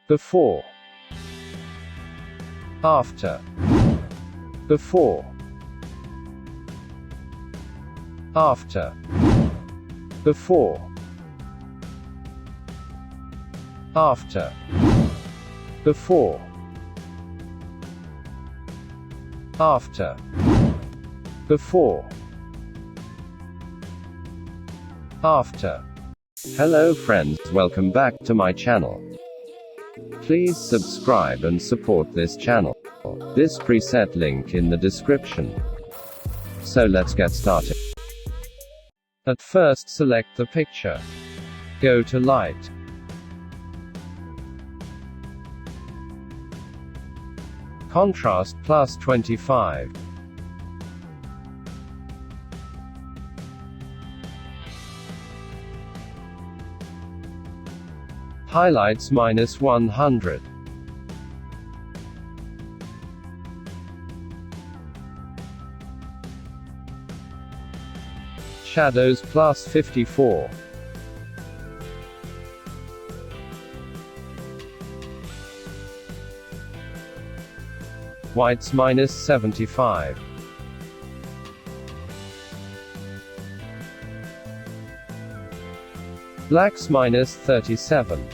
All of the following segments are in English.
before, after, before, after, before, after, before, after, before, after. Hello friends, welcome back to my channel. Please subscribe and support this channel. This preset link in the description. So let's get started. At first select the picture. Go to Light. Contrast plus 25. Highlights minus 100. Shadows plus 54. Whites minus 75. Blacks minus 37.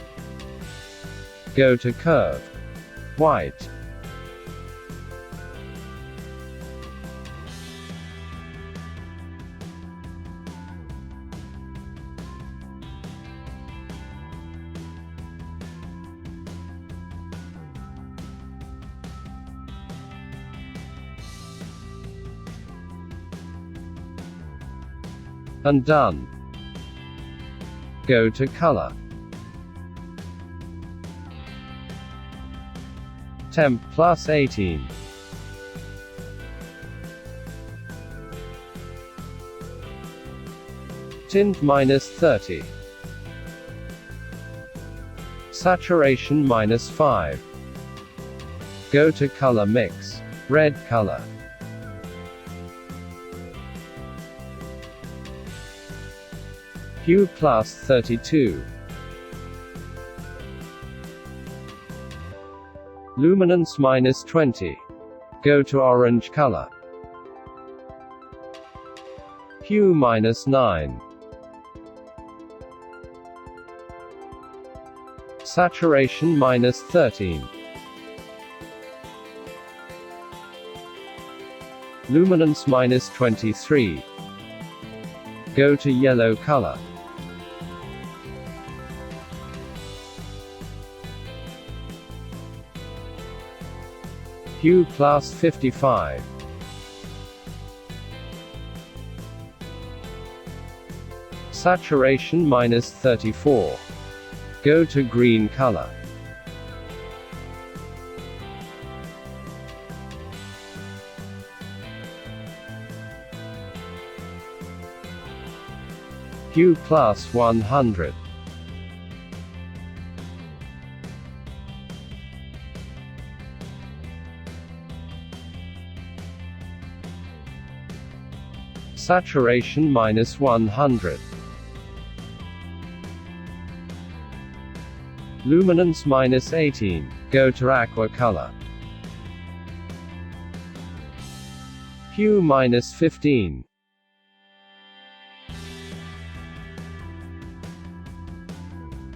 Go to Curve. White. And done. Go to Color. Temp plus 18. Tint minus 30. Saturation minus 5. Go to Color Mix. Red color. Hue plus 32. Luminance minus 20. Go to orange color. Hue minus 9. Saturation minus 13. Luminance minus 23. Go to yellow color. Hue plus 55. Saturation minus 34. Go to green color. Hue plus 100. Saturation minus 100. Luminance minus 18. Go to aqua color. Hue minus 15.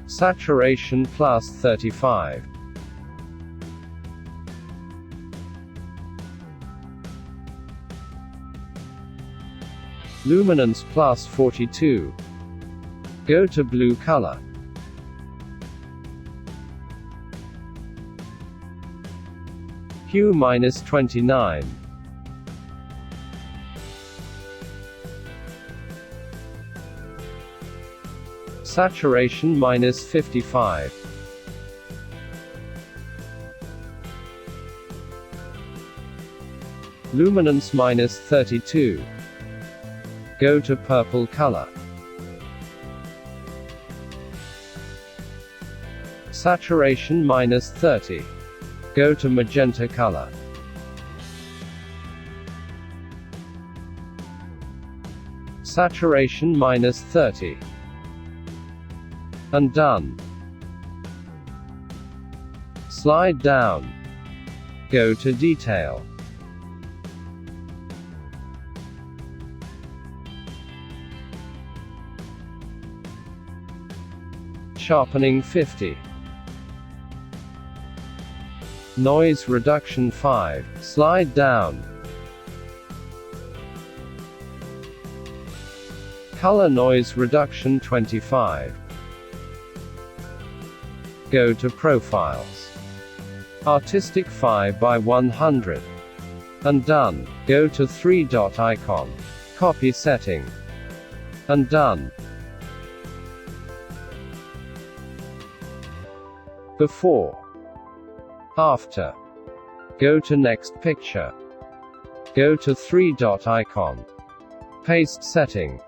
Saturation plus 35. Luminance plus 42. Go to blue color. Hue minus 29. Saturation minus 55. Luminance minus 32. Go to purple color. Saturation minus 30. Go to magenta color. Saturation minus 30. And done. Slide down. Go to Detail. Sharpening 50. Noise Reduction 5. Slide down. Color Noise Reduction 25. Go to Profiles. Artistic 5 by 100. And done. Go to 3-dot icon. Copy setting. And done. Before. After. Go to Next Picture. Go to 3-dot icon. Paste setting.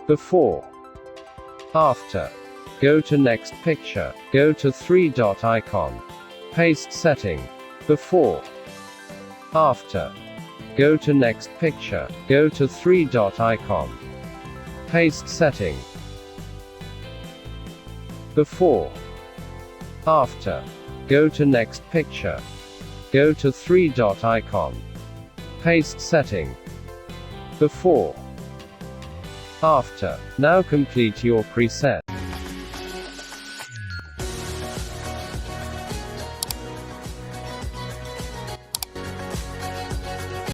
Before. After. Go to Next Picture. Go to 3-dot icon. Paste setting. Before. After. Go to Next Picture. Go to 3-dot icon. Paste setting. Before. After. Go to Next Picture. Go to 3-dot icon. Paste setting. Before. After. Now complete your preset.